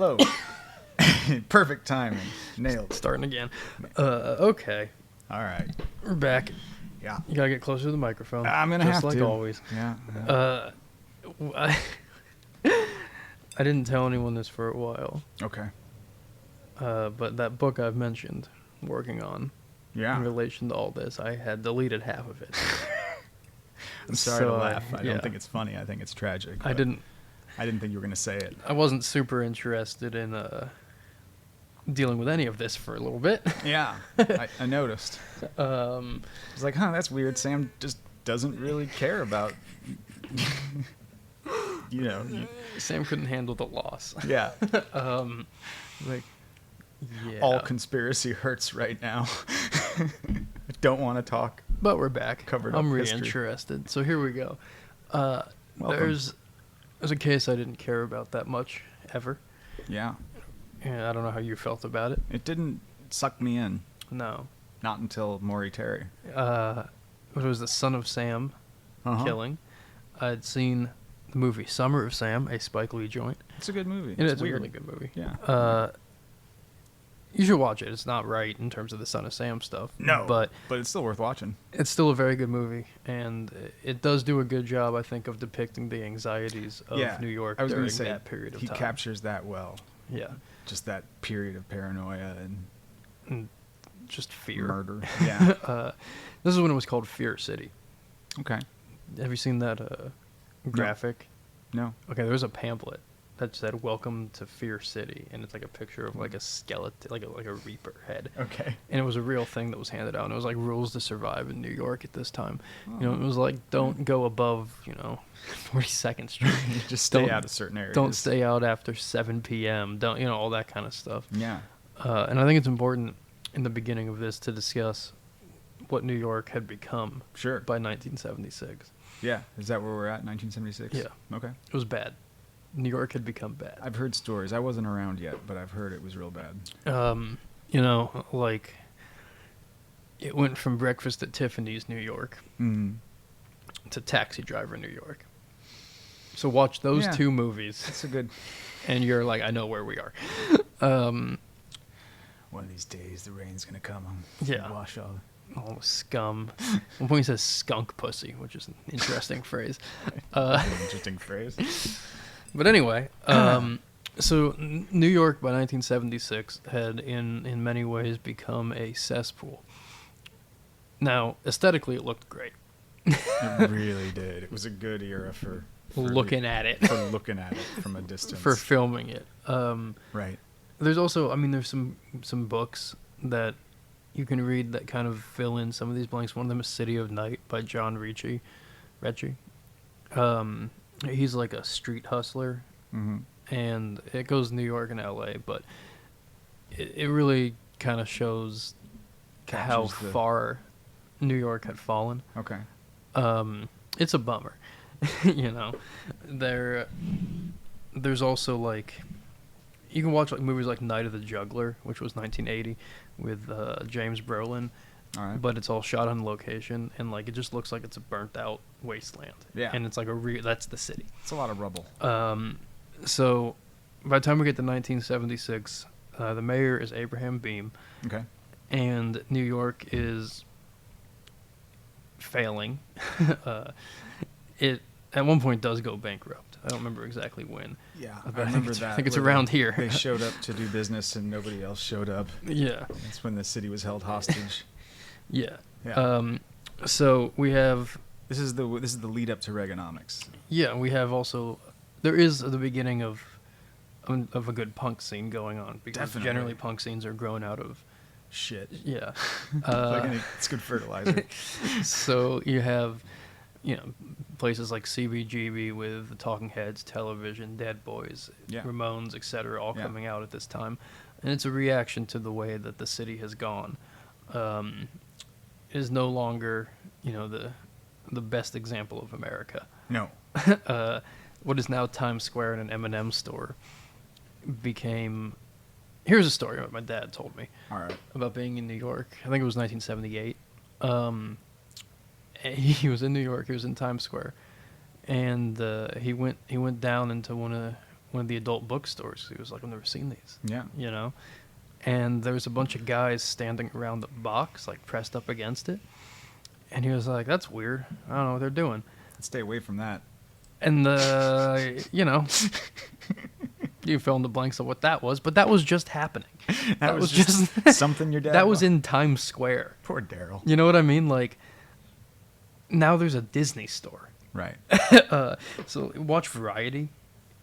Hello. Perfect timing. Nailed. Starting again. Okay. All right. We're back. Yeah. You gotta get closer to the microphone. I'm gonna have just like to. always. Yeah. I didn't tell anyone this for a while. Okay. But that book I've mentioned, working on, Yeah. in relation to all this, I had deleted half of it. I'm sorry So, to laugh. I yeah. don't think it's funny. I think it's tragic. I didn't think you were gonna say it. I wasn't super interested in dealing with any of this for a little bit. Yeah. I noticed. I was like, that's weird. Sam just doesn't really care about. Sam couldn't handle the loss. Yeah. Like, yeah. All conspiracy hurts right now. I don't want to talk. But we're back. Covered I'm up really history. interested. So here we go. Welcome. There's a case I didn't care about that much ever. Yeah. And I don't know how you felt about it. It didn't suck me in. No. Not until Maury Terry. It was the Son of Sam killing. I'd seen the movie Summer of Sam, a Spike Lee joint. It's a good movie. It's a weird. really good movie. Yeah. You should watch it. It's not right in terms of the Son of Sam stuff. No. But it's still worth watching. it's still a very good movie, and it does do a good job, I think, of depicting the anxieties of New York I was during gonna say, that period of time. He captures that well. Yeah. Just that period of paranoia And just fear. murder. Yeah. This is when it was called Fear City. Okay. Have you seen that graphic? No. Okay, there was a pamphlet that said "Welcome to Fear City," and it's like a picture of like a skeleton, like a reaper head. Okay. And it was a real thing that was handed out. And it was like rules to survive in New York at this time. It was like don't go above 42nd Street. Just stay Don't- out of certain areas. Don't stay out after 7 p.m. Don't all that kind of stuff. Yeah. And I think it's important in the beginning of this to discuss what New York had become Sure. by 1976. Yeah. Is that where we're at? 1976. Yeah. Okay. It was bad. New York had become bad. I've heard stories. I wasn't around yet, but I've heard it was real bad. Like it went from Breakfast at Tiffany's, New York, to Taxi Driver, New York. So watch those two movies, That's a good. and you're like, I know where we are. One of these days, the rain's gonna come. Yeah. Wash all. Oh, scum. At one point he says skunk pussy, which is an interesting phrase. Interesting phrase. But anyway, so New York by 1976 had in many ways become a cesspool. Now, aesthetically, it looked great. It really did. It was a good era for Looking at it. For looking at it from a distance. For filming it. Right. There's also, there's some books that you can read that kind of fill in some of these blanks. One of them is City of Night by John Ricci. He's like a street hustler, and it goes New York and L.A., but it really kind of shows how far New York had fallen. Okay. It's a bummer, There's also like, you can watch like movies like Night of the Juggler, which was 1980 with James Brolin. All right. But it's all shot on location, and like it just looks like it's a burnt out wasteland. Yeah. And it's like that's the city. It's a lot of rubble. So by the time we get to 1976, the mayor is Abraham Beame. Okay. And New York is failing. It at one point does go bankrupt. I don't remember exactly when. Yeah, But I remember I think it's around here. They showed up to do business and nobody else showed up. Yeah. That's when the city was held hostage. Yeah. Yeah. So we have. This is the lead up to Reaganomics. Yeah, we have also. There is the beginning of a good punk scene going on, because Definitely. generally punk scenes are grown out of Shit. yeah. It's good fertilizer. So you have, places like CBGB with the Talking Heads, Television, Dead Boys, Yeah. Ramones, etc., all Yeah. coming out at this time, and it's a reaction to the way that the city has gone. It is no longer, the best example of America. No. What is now Times Square and an M&M store became. Here's a story what my dad told me. All right. About being in New York. I think it was 1978. He was in New York. He was in Times Square, and he went down into one one of the adult bookstores. He was like, I've never seen these. Yeah. You know? And there was a bunch of guys standing around the box, like pressed up against it. And he was like, that's weird. I don't know what they're doing. Stay away from that. And, you know, you fill in the blanks of what that was, but that was just happening. That was just something your dad That was in Times Square. Poor Daryl. You know what I mean? Like, now there's a Disney store. Right. So watch Variety.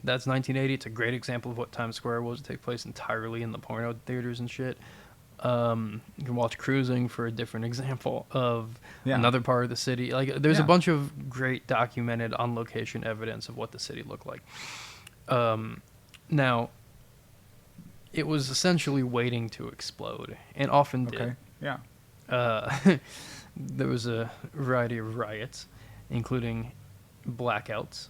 That's 1980. It's a great example of what Times Square was. It takes place entirely in the porno theaters and shit. You can watch Cruising for a different example of another part of the city. Like, there's a bunch of great documented on-location evidence of what the city looked like. Now, it was essentially waiting to explode, and often did. Okay. Yeah. There was a variety of riots, including blackouts.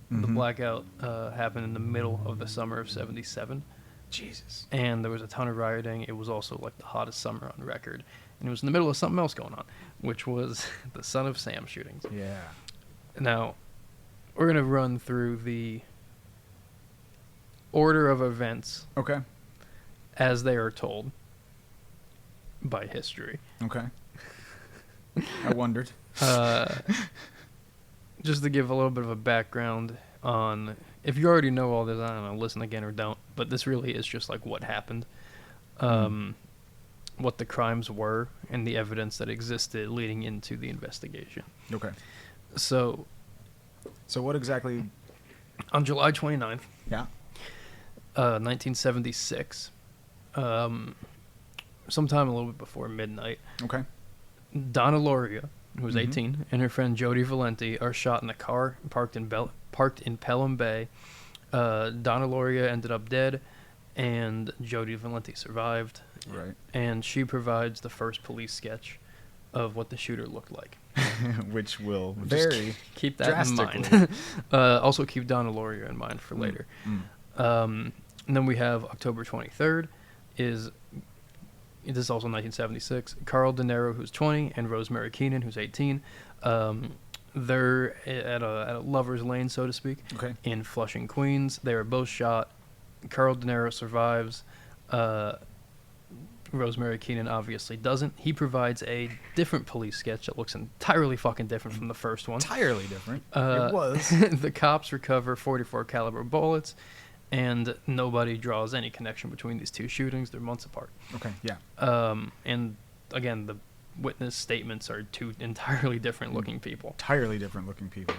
The blackout happened in the middle of the summer of '77. Jesus. And there was a ton of rioting. It was also like the hottest summer on record. And it was in the middle of something else going on, which was the Son of Sam shootings. Yeah. Now, we're going to run through the order of events. Okay. As they are told by history. Okay. I wondered. Just to give a little bit of a background on, if you already know all this, I don't know, listen again or don't, but this really is just like what happened, what the crimes were, and the evidence that existed leading into the investigation. Okay. So what exactly? On July 29th, 1976, sometime a little bit before midnight, okay, Donna Loria, who was 18, and her friend Jody Valenti are shot in a car parked in Pelham Bay. Donna Loria ended up dead, and Jody Valenti survived. Right. And she provides the first police sketch of what the shooter looked like. Which will vary keep that in mind. Also keep Donna Loria in mind for later. And then we have October 23rd this is also 1976. Carl De Niro, who's 20, and Rosemary Keenan, who's 18. They're at a lover's lane, so to speak, in Flushing, Queens. They were both shot. Carl De Niro survives. Rosemary Keenan obviously doesn't. He provides a different police sketch that looks entirely fucking different from the first one. Entirely different. It was. The cops recover 44 caliber bullets, and nobody draws any connection between these two shootings. They're months apart. Okay, yeah. And again, the witness statements are two entirely different looking people. Entirely different looking people.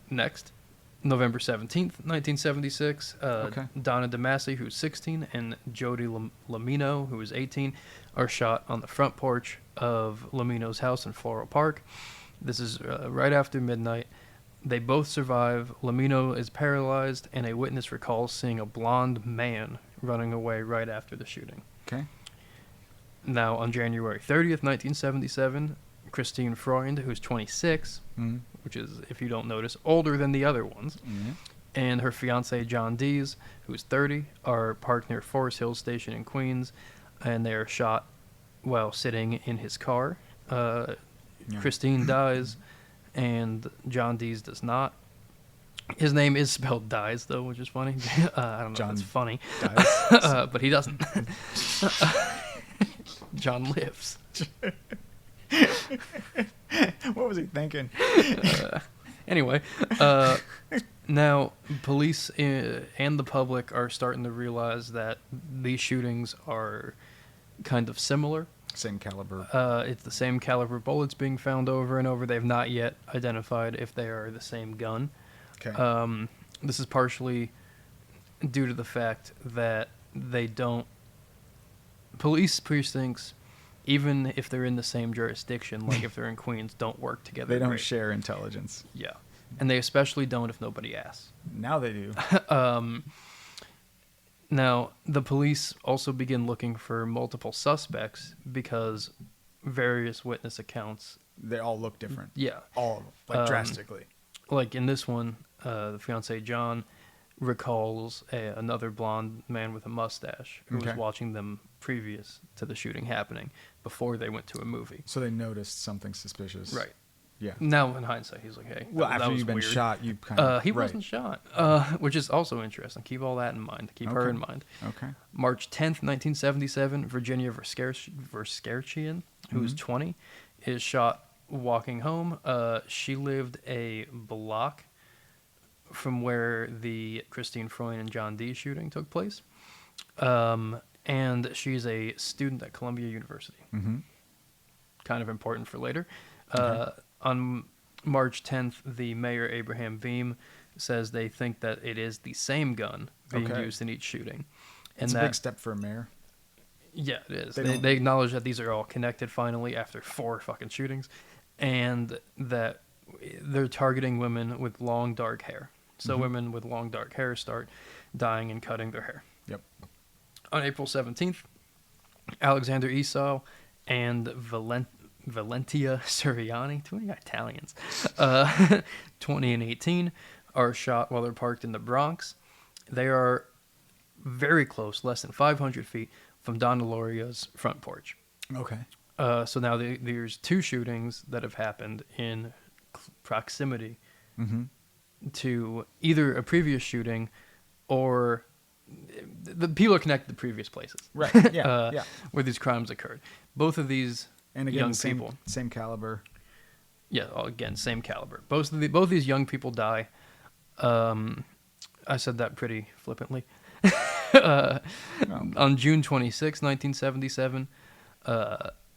Next, November 17th, 1976, Donna DeMasi, who's 16, and Jody Lamino, who is 18, are shot on the front porch of Lamino's house in Floral Park. This is right after midnight. They both survive. Lamino is paralyzed, and a witness recalls seeing a blonde man running away right after the shooting. Okay. Now, on January 30th, 1977, Christine Freund, who's 26, which is, if you don't notice, older than the other ones, and her fiancé, John Dees, who's 30, are parked near Forest Hill Station in Queens, and they are shot while sitting in his car. Christine dies, and John Dees does not. His name is spelled Dies, though, which is funny. I don't know if it's funny. But he doesn't. John lives. What was he thinking? Anyway, now police and the public are starting to realize that these shootings are kind of similar. Same caliber. It's the same caliber bullets being found over and over. They've not yet identified if they are the same gun. Okay. This is partially due to the fact that they don't... Police precincts, even if they're in the same jurisdiction, like if they're in Queens, don't work together. They don't share intelligence. Yeah. And they especially don't if nobody asks. Now they do. Now, the police also begin looking for multiple suspects because various witness accounts... They all look different. Yeah. All of them. Like, drastically. Like, in this one, the fiancé, John, recalls another blonde man with a mustache who was watching them previous to the shooting happening before they went to a movie. So they noticed something suspicious. Right. Yeah. Now in hindsight, he's like, hey, Well, that after was you've been weird. shot, you kind of... He wasn't shot, which is also interesting. Keep all that in mind. Keep her in mind. Okay. March 10th, 1977, Virginia Verskerchian, who's 20, is shot walking home. She lived a block from where the Christine Freund and John D. shooting took place. And she's a student at Columbia University. Mm-hmm. Kind of important for later. Okay. On March 10th, the mayor, Abraham Veeam, says they think that it is the same gun being used in each shooting. And it's a big step for a mayor. Yeah, it is. They acknowledge that these are all connected finally after 4 fucking shootings, and that they're targeting women with long dark hair. So women with long dark hair start dying and cutting their hair. Yep. On April 17th, Alexander Esau and Valentia Suriani, too many Italians, 20 and 18, are shot while they're parked in the Bronx. They are very close, less than 500 feet from Donna Loria's front porch. Okay. So now there's 2 shootings that have happened in proximity to either a previous shooting or the people are connected to previous places. Right. Yeah. Where these crimes occurred. Both of these and again, young people. Same caliber. Yeah, again, same caliber. Both these young people die. I said that pretty flippantly. On June 26, 1977,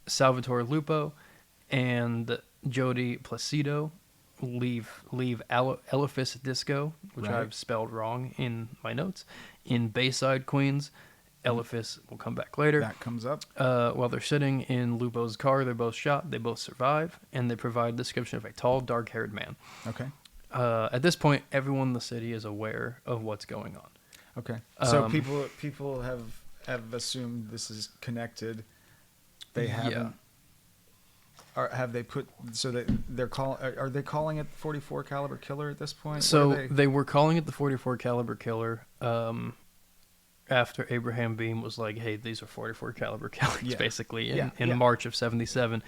Salvatore Lupo and Jody Placido leave Elephas Disco, which I've spelled wrong in my notes, in Bayside, Queens. Elephas will come back later. That comes up. While they're sitting in Lupo's car, they're both shot. They both survive, and they provide a description of a tall, dark-haired man. Okay. At this point, everyone in the city is aware of what's going on. Okay. So people have assumed this is connected. They haven't. Yeah. Have they put so that are they calling it 44 caliber killer at this point? So they were calling it the 44 caliber killer after Abraham Veeam was like, hey, these are 44 caliber killings, basically, in March of 77.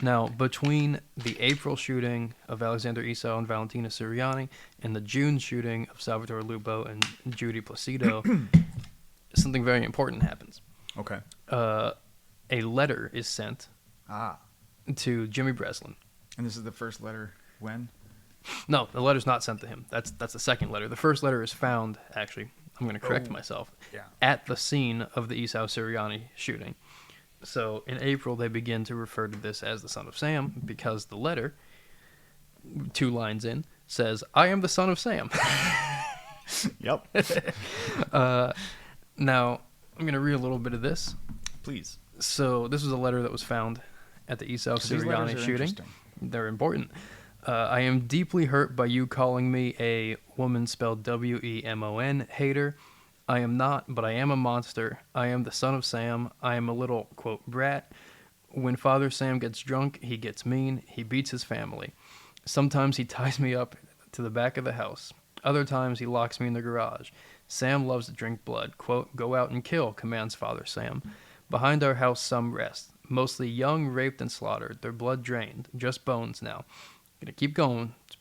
Now, between the April shooting of Alexander Esau and Valentina Suriani and the June shooting of Salvatore Lupo and Judy Placido, something very important happens. Okay. A letter is sent to Jimmy Breslin. And this is the first letter when? No, the letter's not sent to him. That's the second letter. The first letter is found, actually, I'm going to correct myself, at the scene of the Esau Suriani shooting. So in April, they begin to refer to this as the Son of Sam because the letter, 2 lines in, says, I am the Son of Sam. Yep. Now, I'm going to read a little bit of this. Please. So this was a letter that was found at the Esau Suriani shooting. They're important. I am deeply hurt by you calling me a woman spelled W-E-M-O-N hater. I am not, but I am a monster. I am the Son of Sam. I am a little, quote, brat. When Father Sam gets drunk, he gets mean. He beats his family. Sometimes he ties me up to the back of the house. Other times he locks me in the garage. Sam loves to drink blood. Quote, go out and kill, commands Father Sam. Behind our house some rest. Mostly young, raped, and slaughtered. Their blood drained. Just bones now. Gonna keep going. It's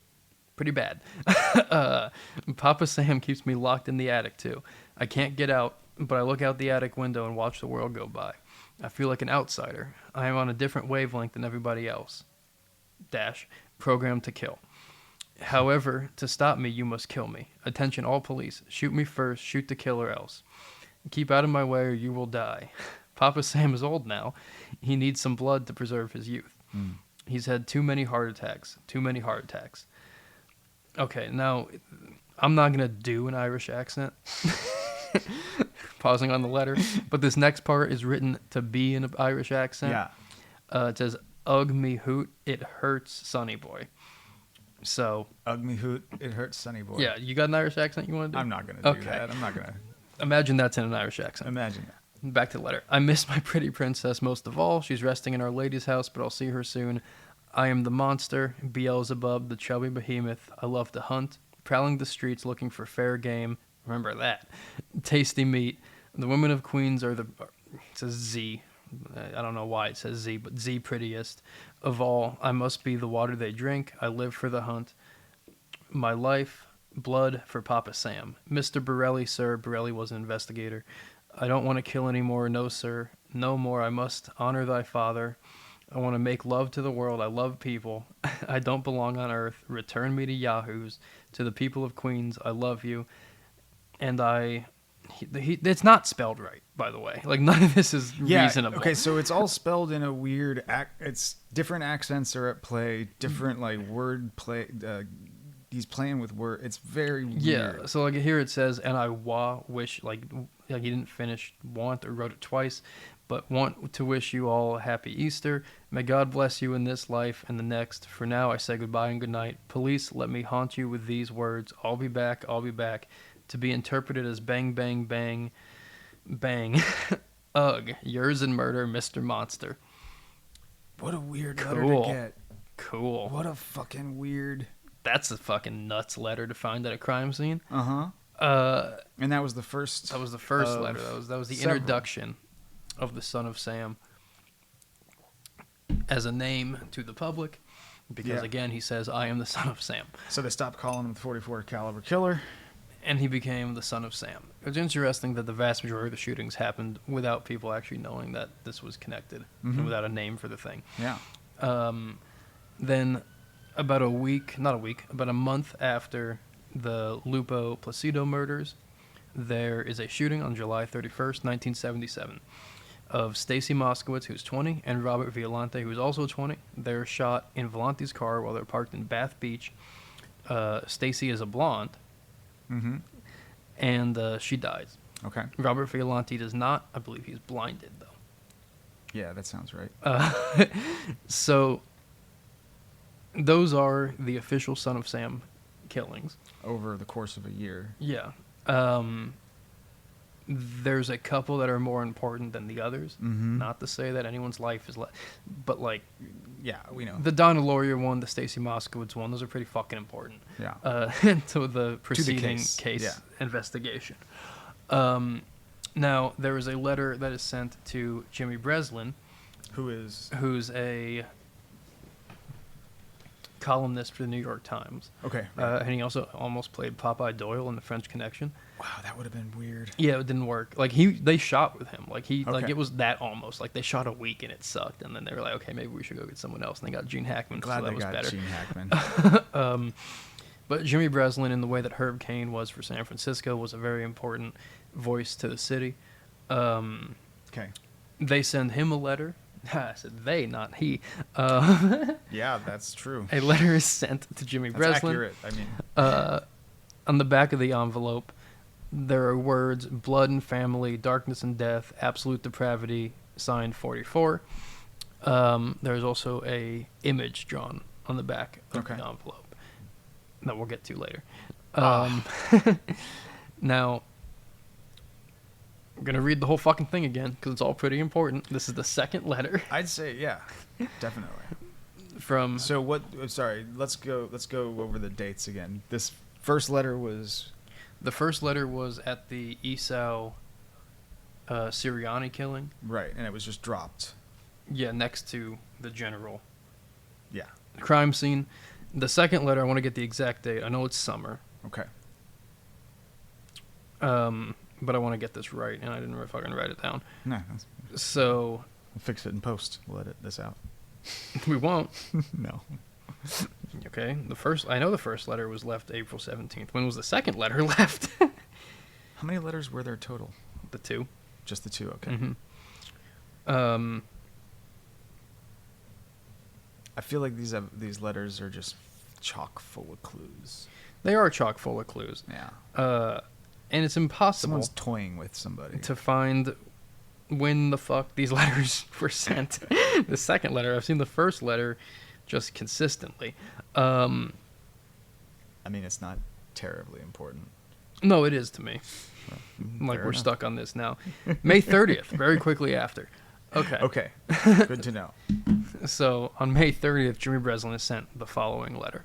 pretty bad. Papa Sam keeps me locked in the attic, too. I can't get out, but I look out the attic window and watch the world go by. I feel like an outsider. I am on a different wavelength than everybody else. Programmed to kill. However, to stop me, you must kill me. Attention all police. Shoot me first, shoot to kill or else. Keep out of my way or you will die. Papa Sam is old now. He needs some blood to preserve his youth. He's had too many heart attacks. Okay, now, I'm not going to do an Irish accent. Pausing on the letter. But this next part is written to be an Irish accent. Yeah. It says, ugh me hoot, it hurts, sonny boy. So. Ugh me hoot, it hurts, sonny boy. Yeah, you got an Irish accent you want to do? I'm not going to do that. I'm not going to. Imagine that's in an Irish accent. Imagine that. Back to the letter. I miss my pretty princess most of all. She's resting in Our Lady's house, but I'll see her soon. I am the monster, Beelzebub, the chubby behemoth. I love to hunt, prowling the streets looking for fair game. Remember that. Tasty meat. The women of Queens are the... It says Z, I don't know why it says Z, but Z prettiest of all. I must be the water they drink. I live for the hunt. My life, blood for Papa Sam. Mr. Borelli, sir. Borelli was an investigator. I don't want to kill anymore. No, sir. No more. I must honor thy father. I want to make love to the world. I love people. I don't belong on earth. Return me to Yahoos. To the people of Queens, I love you. And it's not spelled right, by the way. Like, none of this is reasonable. Okay, so it's all spelled in a weird... It's different accents are at play, different, like, word play... he's playing with words. It's very weird. Yeah, so, like, here it says, and I wish, like he didn't finish want or wrote it twice, but want to wish you all a happy Easter. May God bless you in this life and the next. For now, I say goodbye and good night. Police, let me haunt you with these words. I'll be back, I'll be back. To be interpreted as bang, bang, bang, bang. Ugh, yours in murder, Mr. Monster. What a weird letter to get. Cool. What a fucking weird... That's a fucking nuts letter to find at a crime scene. And that was the first... That was the first letter. That was the introduction of the Son of Sam as a name to the public. Because, again, he says, I am the Son of Sam. So they stopped calling him the 44 caliber killer. And he became the Son of Sam. It's interesting that the vast majority of the shootings happened without people actually knowing that this was connected, and without a name for the thing. Yeah. Then, about a month after the Lupo Placido murders, there is a shooting on July 31st, 1977, of Stacy Moskowitz, who's 20, and Robert Violante, who's also 20. They're shot in Violante's car while they're parked in Bath Beach. Stacy is a blonde. And she dies. Okay. Robert Violante does not. I believe he's blinded, though. Yeah, that sounds right. So, those are the official Son of Sam killings. Over the course of a year. Yeah. There's a couple that are more important than the others. Not to say that anyone's life is... but, like... Yeah, we know. The Donna Laurier one, the Stacy Moskowitz one, those are pretty fucking important. Yeah. To the preceding case investigation. Now, there is a letter that is sent to Jimmy Breslin. Who's a columnist for the New York Times. Okay. Right. And he also almost played Popeye Doyle in The French Connection. Wow, that would have been weird. Yeah, it didn't work. Like they shot with him. Like it was that almost. Like they shot a week and it sucked, and then they were like, okay, maybe we should go get someone else. And they got Gene Hackman. Glad so that they was got better. Gene Hackman. But Jimmy Breslin, in the way that Herb Caen was for San Francisco, was a very important voice to the city. Okay. They send him a letter. I said they, not he. Yeah, that's true. A letter is sent to Jimmy Breslin. Accurate. I mean, on the back of the envelope, there are words: blood and family, darkness and death, absolute depravity. Signed 44. There's also a image drawn on the back of the envelope that we'll get to later. Now, I'm going to read the whole fucking thing again because it's all pretty important. This is the second letter. I'd say, yeah, definitely. So what, sorry, let's go over the dates again. This first letter was... The first letter was at the Esau Sirianni killing. Right, and it was just dropped. Yeah, next to the general. Yeah. Crime scene. The second letter, I want to get the exact date. I know it's summer. Okay. But I want to get this right, and I didn't fucking write it down. No. So... We'll fix it in post. We'll edit this out. We won't. No. Okay. I know the first letter was left April 17th. When was the second letter left? How many letters were there total? The 2. Just the 2, okay. Mm-hmm. I feel like these letters are just chock full of clues. They are chock full of clues. Yeah. And it's impossible. Someone's toying with somebody. To find when the fuck these letters were sent. The second letter, I've seen the first letter just consistently. I mean, it's not terribly important. No, it is to me. Like, we're stuck on this now. May 30th, very quickly after. Okay. Good to know. So, on May 30th, Jimmy Breslin has sent the following letter.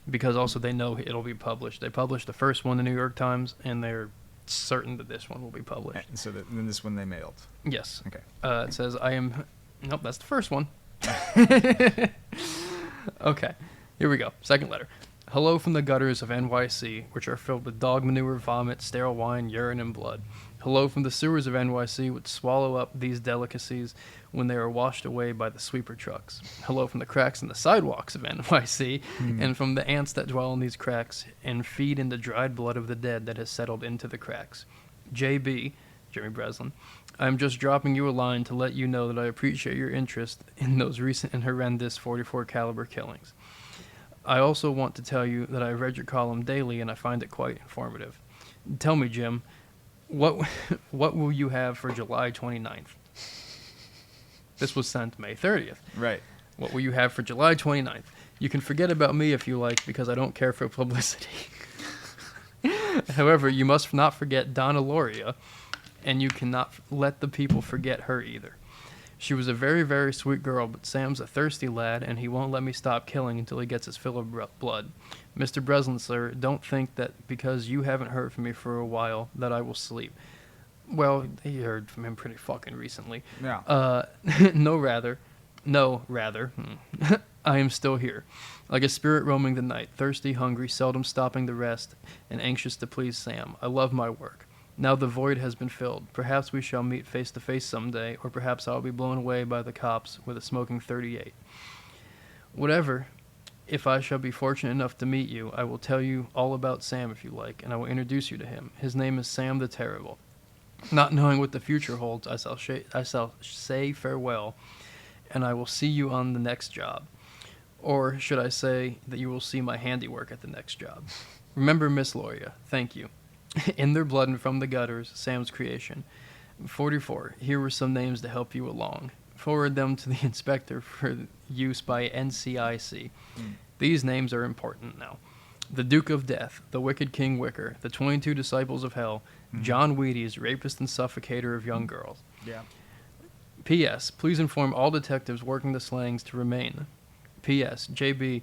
Because also they know it'll be published. They published the first one in the New York Times, and they're certain that this one will be published. And so then this one they mailed. Yes. Okay. It says, Nope, that's the first one. Okay, here we go. Second letter. Hello from the gutters of NYC, which are filled with dog manure, vomit, sterile wine, urine, and blood. Hello from the sewers of NYC, which swallow up these delicacies when they are washed away by the sweeper trucks. Hello from the cracks in the sidewalks of NYC, and from the ants that dwell in these cracks and feed in the dried blood of the dead that has settled into the cracks. JB, Jeremy Breslin, I'm just dropping you a line to let you know that I appreciate your interest in those recent and horrendous .44 caliber killings. I also want to tell you that I read your column daily and I find it quite informative. Tell me, Jim, what will you have for July 29th? This was sent May 30th. Right. What will you have for July 29th? You can forget about me if you like, because I don't care for publicity. However, you must not forget Donna Loria, and you cannot let the people forget her either. She was a very, very sweet girl, but Sam's a thirsty lad, and he won't let me stop killing until he gets his fill of blood. Mr. Breslin, sir, don't think that because you haven't heard from me for a while that I will sleep. Well, he heard from him pretty fucking recently. Yeah. No, rather. I am still here, like a spirit roaming the night, thirsty, hungry, seldom stopping to rest, and anxious to please Sam. I love my work. Now the void has been filled. Perhaps we shall meet face to face someday, or perhaps I'll be blown away by the cops with a smoking 38. Whatever, if I shall be fortunate enough to meet you, I will tell you all about Sam if you like, and I will introduce you to him. His name is Sam the Terrible. Not knowing what the future holds, I shall say farewell, and I will see you on the next job. Or should I say that you will see my handiwork at the next job. Remember Miss Loria. Thank you. In their blood and from the gutters, Sam's creation. 44. Here were some names to help you along. Forward them to the inspector for use by NCIC. These names are important now. The Duke of Death, the Wicked King Wicker, the 22 Disciples of Hell, John Wheaties, rapist and suffocator of young girls. Yeah. P.S. Please inform all detectives working the slangs to remain. P.S. J.B.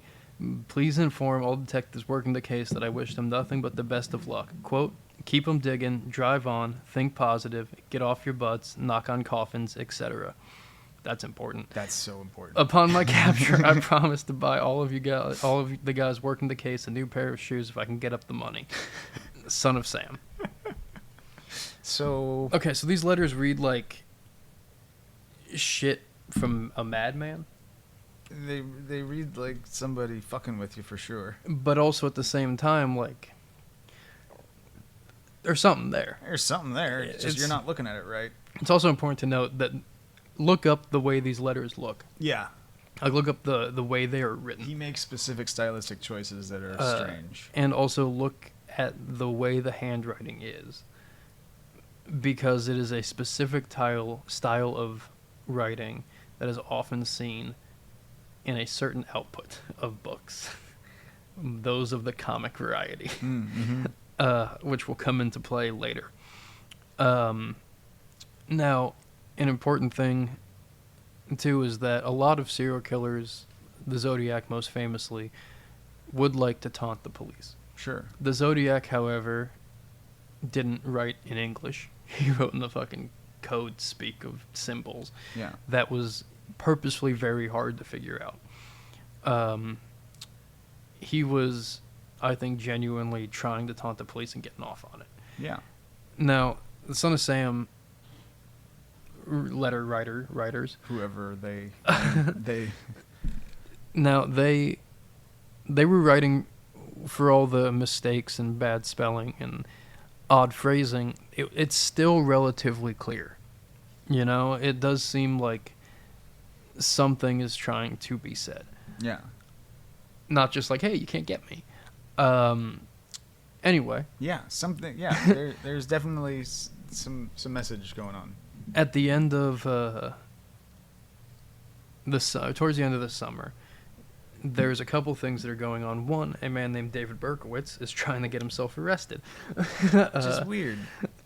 Please inform all detectives working the case that I wish them nothing but the best of luck. Quote, keep 'em digging, drive on, think positive, get off your butts, knock on coffins, etc. That's important. That's so important. Upon my capture, I promise to buy all of the guys working the case a new pair of shoes if I can get up the money. Son of Sam. So okay, so these letters read like shit from a madman. They read like somebody fucking with you for sure. But also at the same time, like, there's something there. There's something there. It's just you're not looking at it right. It's also important to note that look up the way these letters look. Yeah. Like, look up the way they are written. He makes specific stylistic choices that are strange. And also look at the way the handwriting is. Because it is a specific style of writing that is often seen in a certain output of books, those of the comic variety, which will come into play later. Now, an important thing, too, is that a lot of serial killers, the Zodiac most famously, would like to taunt the police. Sure. The Zodiac, however, didn't write in English. He wrote in the fucking code speak of symbols. Yeah. That was purposefully very hard to figure out. He was, I think, genuinely trying to taunt the police and getting off on it. Yeah. Now, the Son of Sam writers, whoever they now they were writing for all the mistakes and bad spelling and odd phrasing. It's still relatively clear. You know, it does seem like something is trying to be said. Yeah. Not just like, hey, you can't get me. Anyway. Yeah, something. Yeah, there's definitely some message going on. At the end of towards the end of the summer, there's a couple things that are going on. One, a man named David Berkowitz is trying to get himself arrested. Just weird.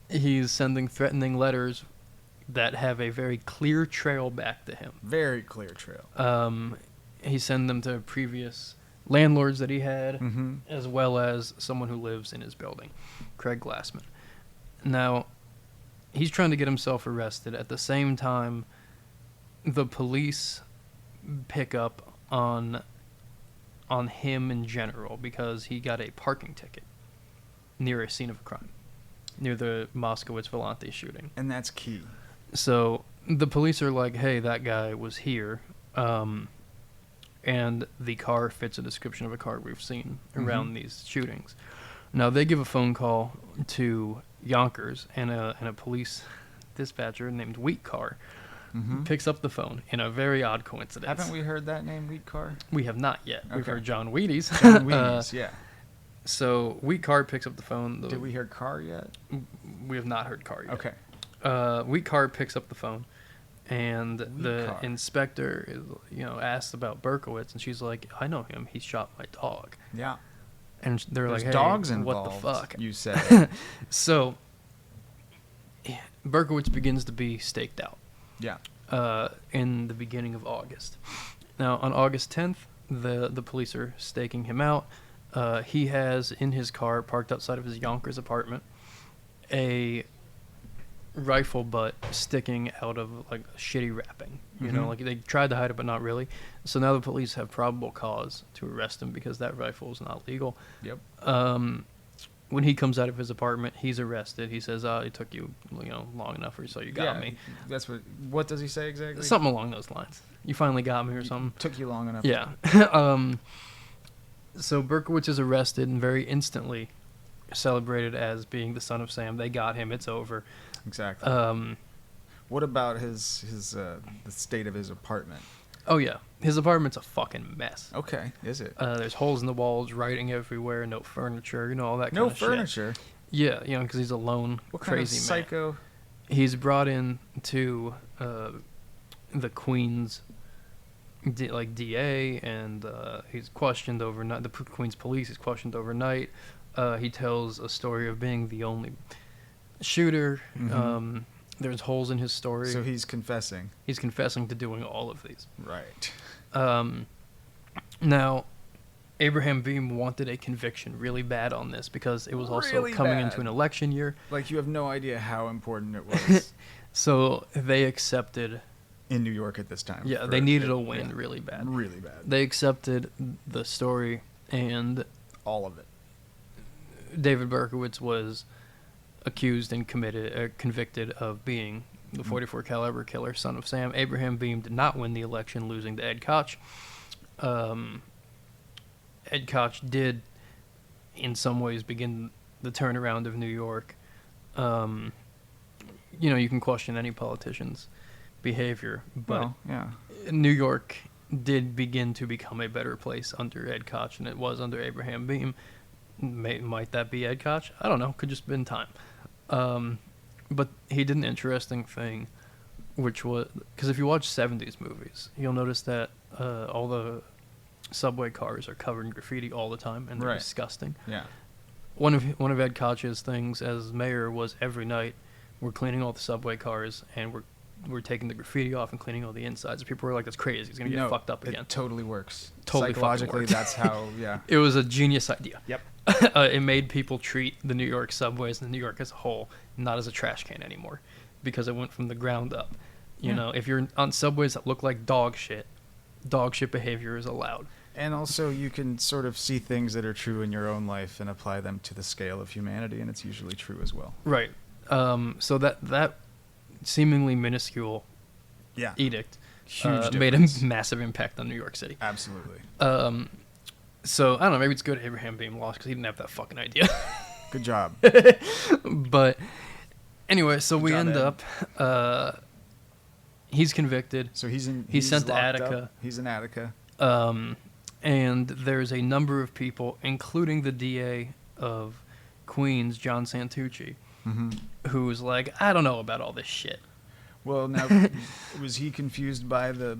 He's sending threatening letters that have a very clear trail back to him. Very clear trail. He sent them to previous landlords that he had, Mm-hmm. as well as someone who lives in his building, Craig Glassman. Now, he's trying to get himself arrested. At the same time, the police pick up on him in general because he got a parking ticket near a scene of a crime, near the Moskowitz Volante shooting. And that's key. So the police are like, hey, that guy was here, and the car fits a description of a car we've seen around these shootings. Now, they give a phone call to Yonkers, and a police dispatcher named Wheat Car picks up the phone in a very odd coincidence. Haven't we heard that name, Wheat Car? We have not yet. Okay. We've heard John Wheaties. John Wheaties, yeah. So Wheat Car picks up the phone. Did we hear Car yet? We have not heard Car yet. Okay. Wheat Car picks up the phone, and the inspector is, asks about Berkowitz, and she's like, I know him. He shot my dog. Yeah. And they're There's like, hey, dogs involved, what the fuck? You said. So Berkowitz begins to be staked out. Yeah. In the beginning of August. Now, on August 10th, the police are staking him out. He has in his car, parked outside of his Yonkers apartment, a rifle butt sticking out of like shitty wrapping. You know, like they tried to hide it, but not really. So now the police have probable cause to arrest him because that rifle is not legal. Yep. When he comes out of his apartment, he's arrested. He says, it took you, long enough, or so you got me. That's what does he say exactly? Something along those lines. You finally got me or something. Took you long enough. Yeah. So Berkowitz is arrested and very instantly celebrated as being the son of Sam. They got him. It's over. Exactly. What about the state of his apartment? Oh, yeah. His apartment's a fucking mess. Okay, is it? There's holes in the walls, writing everywhere, no furniture, all that kind of shit. No furniture? Yeah, because he's a lone, what crazy kind of psycho? Man. He's brought in to the Queen's DA, and he's questioned overnight. The Queen's police is questioned overnight. He tells a story of being the only shooter. There's holes in his story. So he's confessing. He's confessing to doing all of these. Right. Now, Abraham Beam wanted a conviction really bad on this because it was also really coming bad. into an election year. Like, you have no idea how important it was. So they accepted... In New York at this time. Yeah, they needed a win really bad. Really bad. They accepted the story, and... all of it. David Berkowitz was accused and convicted of being the .44 caliber killer, son of Sam. Abraham Beam did not win the election, losing to Ed Koch. Ed Koch did, in some ways, begin the turnaround of New York. You can question any politician's behavior, but New York did begin to become a better place under Ed Koch than it was under Abraham Beam. Might that be Ed Koch? I don't know. Could just been time. But he did an interesting thing, which was... Because if you watch 70s movies, you'll notice that all the subway cars are covered in graffiti all the time, and they're disgusting. Yeah. One of Ed Koch's things as mayor was every night we're cleaning all the subway cars, and we're taking the graffiti off and cleaning all the insides. People were like, that's crazy. He's going to get fucked up again. It totally works. Totally Psychologically, works. That's how, yeah. It was a genius idea. Yep. It made people treat the New York subways and New York as a whole not as a trash can anymore, because it went from the ground up. You know, if you're on subways that look like dog shit behavior is allowed. And also, you can sort of see things that are true in your own life and apply them to the scale of humanity, and it's usually true as well. Right. So that seemingly minuscule edict made a massive impact on New York City. Absolutely. So, I don't know, maybe it's good Abraham Beam lost because he didn't have that fucking idea. Good job. But anyway, so we end up... he's convicted. So he's sent to Attica. Up. He's in Attica. And there's a number of people, including the DA of Queens, John Santucci, who's like, I don't know about all this shit. Well, now, was he confused by the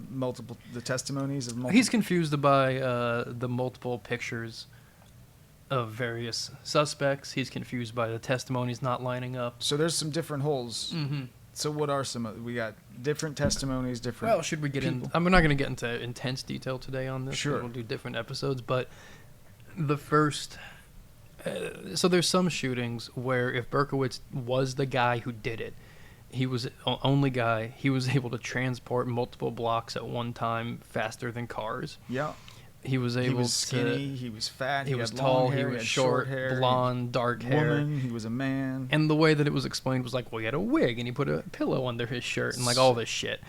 testimonies of multiple? He's confused by the multiple pictures of various suspects. He's confused by the testimonies not lining up. So there's some different holes. So what are we got different testimonies, different... Well, should we get in... I'm not going to get into intense detail today on this. Sure. We'll do different episodes, but the first So there's some shootings where if Berkowitz was the guy who did it, he was the only guy, he was able to transport multiple blocks at one time faster than cars. Yeah. He was able to... He was skinny, he was fat, he was had tall, long hair, he was short hair, blonde, dark hair. Woman, he was a man. And the way that it was explained was like, well, he had a wig and he put a pillow under his shirt and like all this shit.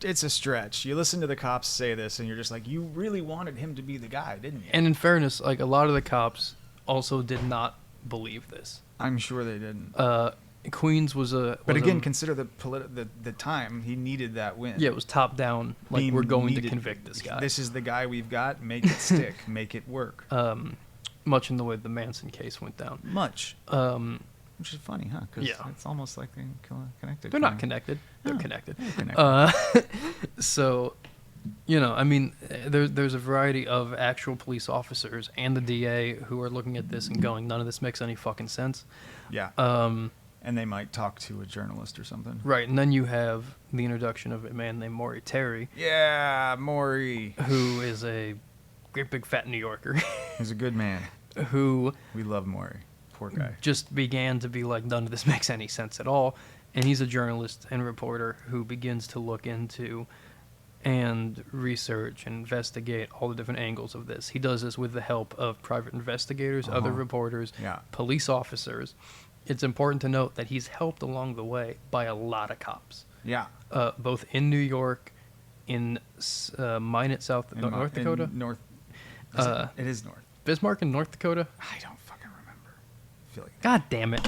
It's a stretch. You listen to the cops say this and you're just like, you really wanted him to be the guy, didn't you? And in fairness, like a lot of the cops also did not believe this. I'm sure they didn't. Queens was but again, consider the time he needed that win. Yeah, it was top down. Like, we're going to convict this guy. This is the guy we've got. Make it stick. Make it work. Much in the way the Manson case went down. Much. Which is funny, huh? Because it's almost like they're connected. They're not connected. They're connected. They're connected. So, you know, I mean, there's a variety of actual police officers and the DA who are looking at this and going, none of this makes any fucking sense. Yeah. And they might talk to a journalist or something. Right, and then you have the introduction of a man named Maury Terry. Yeah, Maury. Who is a great big fat New Yorker. He's a good man. Who... We love Maury. Poor guy. Just began to be like, none of this makes any sense at all. And he's a journalist and reporter who begins to look into and research and investigate all the different angles of this. He does this with the help of private investigators, other reporters, police officers. It's important to note that he's helped along the way by a lot of cops. Yeah. Both in New York, in Minot, North Dakota? It is North. Bismarck in North Dakota? I don't fucking remember. I feel like God damn it.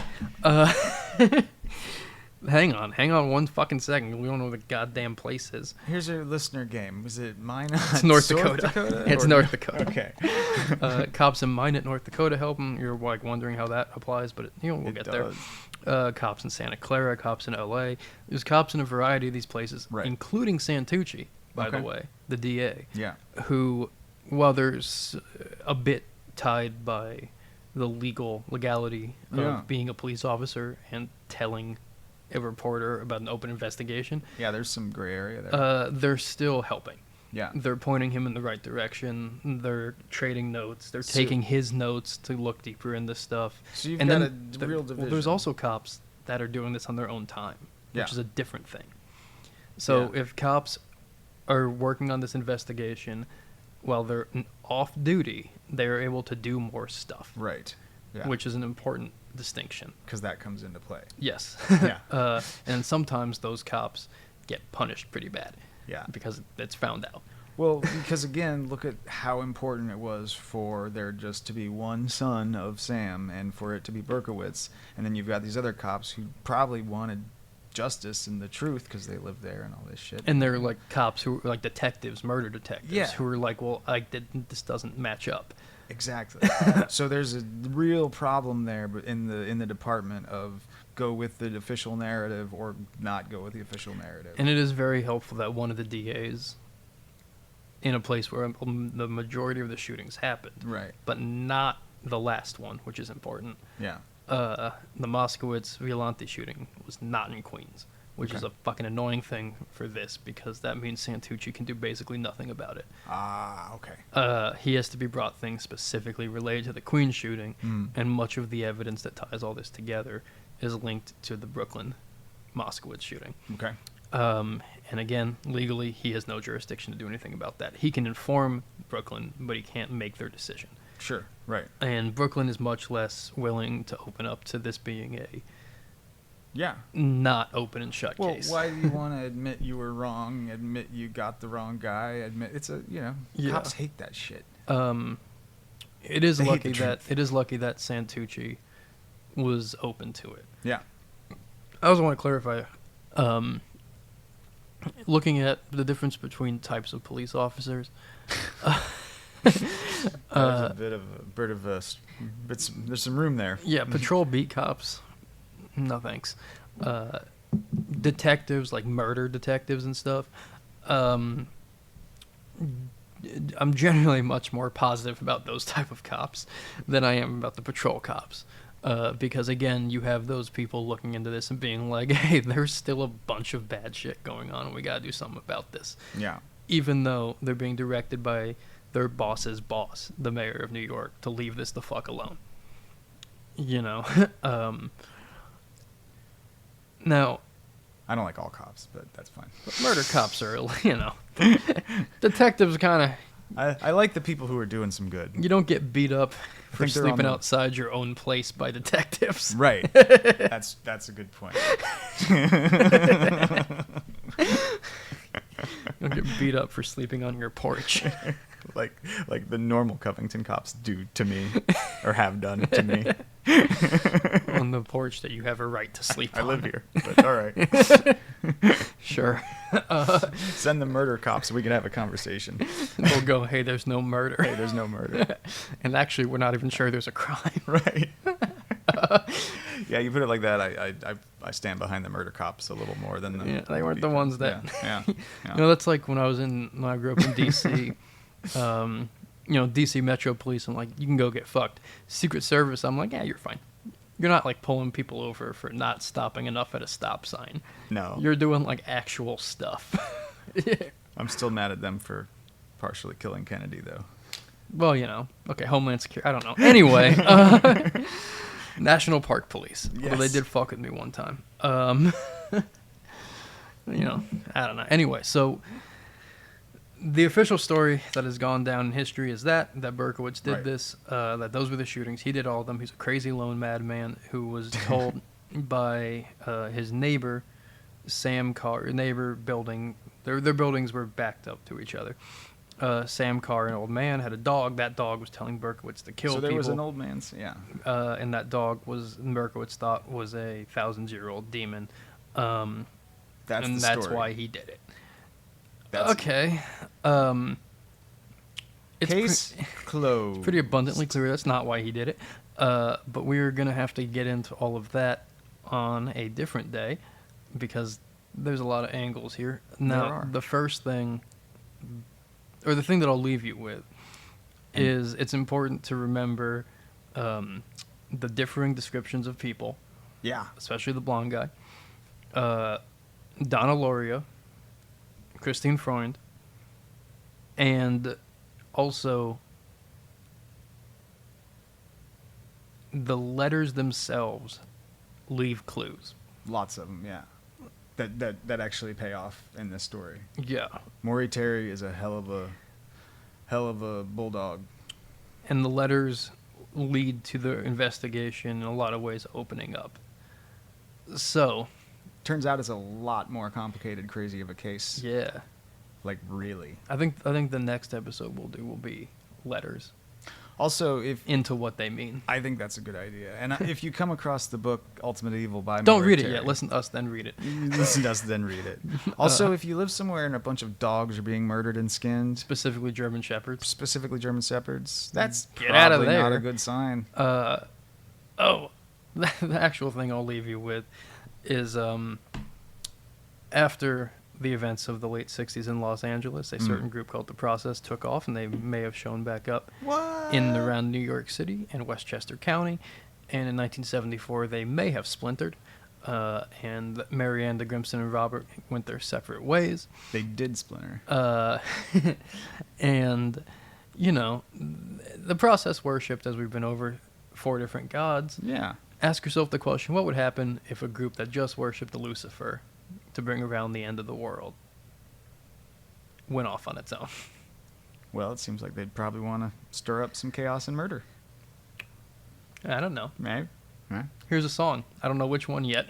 Hang on one fucking second. We don't know what the goddamn place is. Here's our listener game. Was it Minot? It's North Dakota. It's North Dakota. Okay. Cops in Minot, North Dakota help him. You're like wondering how that applies, but we'll get there. Cops in Santa Clara, cops in LA. There's cops in a variety of these places, including Santucci, by the way, the DA. Yeah. Who, while there's a bit tied by the legality of being a police officer and telling a reporter about an open investigation. Yeah, there's some gray area there. They're still helping. Yeah. They're pointing him in the right direction. They're trading notes. They're taking his notes to look deeper into stuff. So you've got a real division. Well, there's also cops that are doing this on their own time, which is a different thing. So if cops are working on this investigation while they're off duty, they're able to do more stuff. Right. Yeah. Which is an important distinction. Because that comes into play. Yes. Yeah. And sometimes those cops get punished pretty bad. Yeah. Because it's found out. Well, because again, look at how important it was for there just to be one son of Sam and for it to be Berkowitz. And then you've got these other cops who probably wanted justice and the truth because they lived there and all this shit. And they're like cops who are like detectives, murder detectives, who are like, well, this doesn't match up. Exactly. So there's a real problem there in the department of go with the official narrative or not go with the official narrative. And it is very helpful that one of the DAs in a place where the majority of the shootings happened. Right. But not the last one, which is important. Yeah. The Moskowitz Violante shooting was not in Queens, which is a fucking annoying thing for this because that means Santucci can do basically nothing about it. Ah, okay. He has to be brought things specifically related to the Queens shooting, and much of the evidence that ties all this together is linked to the Brooklyn Moskowitz shooting. Okay. And again, legally, he has no jurisdiction to do anything about that. He can inform Brooklyn, but he can't make their decision. Sure, right. And Brooklyn is much less willing to open up to this being a not open and shut case. Well, why do you want to admit you were wrong, admit you got the wrong guy, admit it's cops hate that shit. It is lucky that Santucci was open to it. Yeah. I also want to clarify, looking at the difference between types of police officers. There's some room there. Yeah, patrol beat cops. No thanks. Detectives, like murder detectives and stuff. I'm generally much more positive about those type of cops than I am about the patrol cops. Because again, you have those people looking into this and being like, hey, there's still a bunch of bad shit going on and we gotta do something about this. Yeah. Even though they're being directed by their boss's boss, the mayor of New York, to leave this the fuck alone. You know, now I don't like all cops, but that's fine. murder cops are, you know, detectives kind of. I like the people who are doing some good. You don't get beat up for think they're on sleeping the- outside your own place by detectives. Right. That's a good point. You don't get beat up for sleeping on your porch. like the normal Covington cops do to me, or have done to me. On the porch that you have a right to sleep I on. live here, but all right. Sure. Send the murder cops so we can have a conversation. We'll go, hey, there's no murder. Hey, there's no murder. And actually, we're not even sure there's a crime. Right. Yeah, you put it like that. I stand behind the murder cops a little more than the. Yeah, they weren't the ones that. Yeah. You know, that's like when I grew up in D.C. You know, D.C. Metro Police. I'm like, you can go get fucked. Secret Service. I'm like, yeah, you're fine. You're not like pulling people over for not stopping enough at a stop sign. No. You're doing like actual stuff. I'm still mad at them for partially killing Kennedy, though. Well, you know, okay, Homeland Security. I don't know. Anyway, National Park Police. Yes. Although they did fuck with me one time. You know, I don't know. Anyway, so the official story that has gone down in history is that Berkowitz did Right. this, that those were the shootings. He did all of them. He's a crazy lone madman who was told by his neighbor, Sam Carr, neighbor building. Their buildings were backed up to each other. Sam Carr, an old man, had a dog. That dog was telling Berkowitz to kill people. So there was an old man's, yeah. And that dog Berkowitz thought was a 1,000-year-old demon. That's why he did it. That's Okay. It's Case closed. pretty abundantly clear that's not why he did it. But we're going to have to get into all of that on a different day because there's a lot of angles here. Now, the first thing, or the thing that I'll leave you with, is it's important to remember the differing descriptions of people, Yeah. especially the blonde guy, Donna Lauria, Christine Freund, and also the letters themselves leave clues. Lots of them, yeah. That actually pay off in this story. Yeah. Maury Terry is a hell of a bulldog. And the letters lead to the investigation in a lot of ways opening up. So, Turns out it's a lot more complicated, crazy of a case. yeah. Like, really. I think the next episode will be letters Also, into what they mean. I think that's a good idea. And if you come across the book Ultimate Evil by Don't Maury read it Terry, yet. Listen to us, then read it. Listen to us, then read it. Also, if you live somewhere and a bunch of dogs are being murdered and skinned, Specifically German Shepherds. specifically German Shepherds, that's Get out of probably not there. a good sign. The actual thing I'll leave you with is after the events of the late 60s in Los Angeles, a certain group called The Process took off, and they may have shown back up What? in and around New York City and Westchester County. And in 1974, they may have splintered, and Marianne Grimson and Robert went their separate ways. They did splinter. And, you know, the Process worshipped, as we've been over, 4 different gods. Yeah. Ask yourself the question, what would happen if a group that just worshipped Lucifer to bring around the end of the world went off on its own? Well, it seems like they'd probably want to stir up some chaos and murder. I don't know. Right? Here's a song. I don't know which one yet.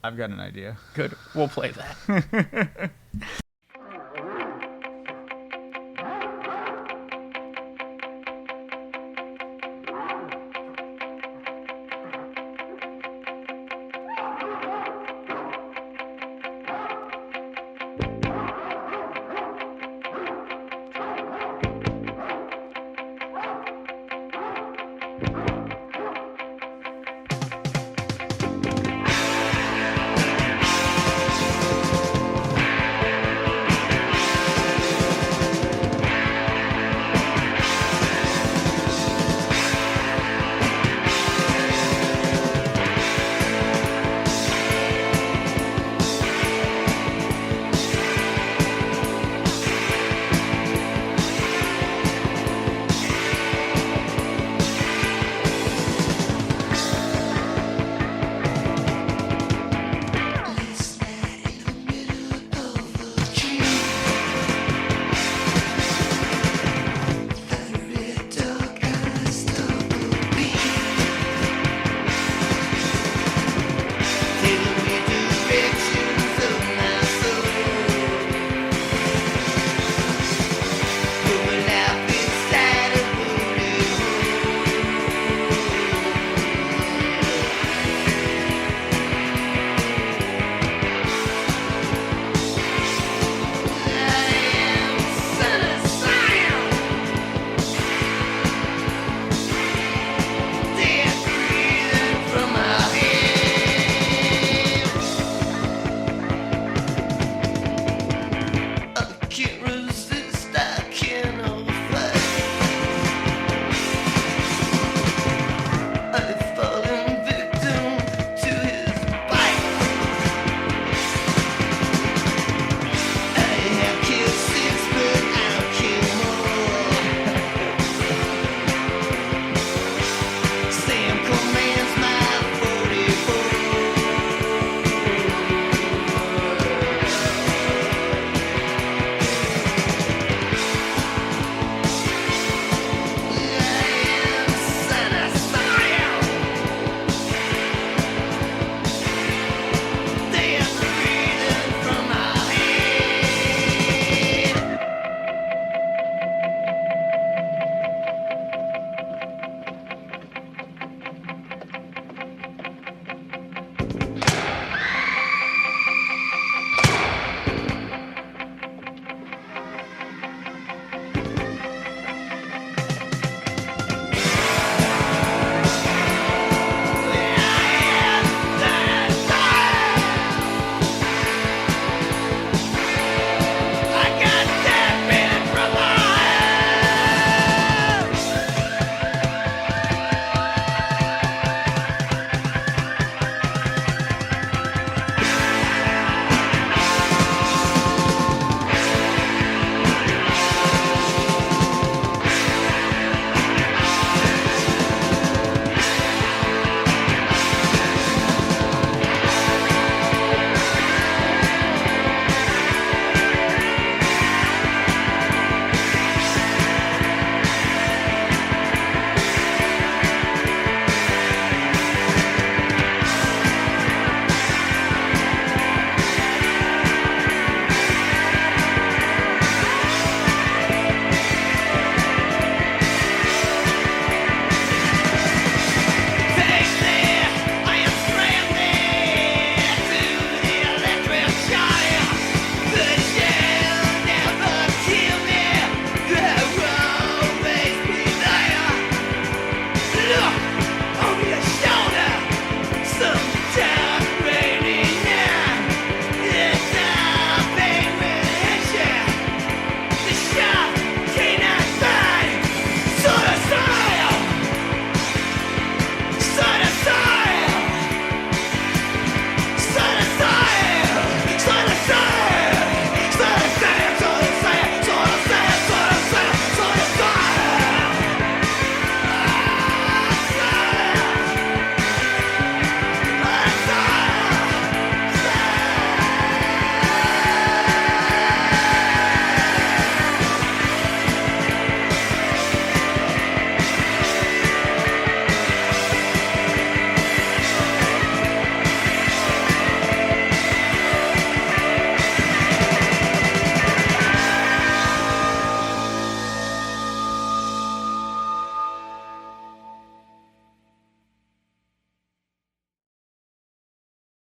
I've got an idea. Good. We'll play that.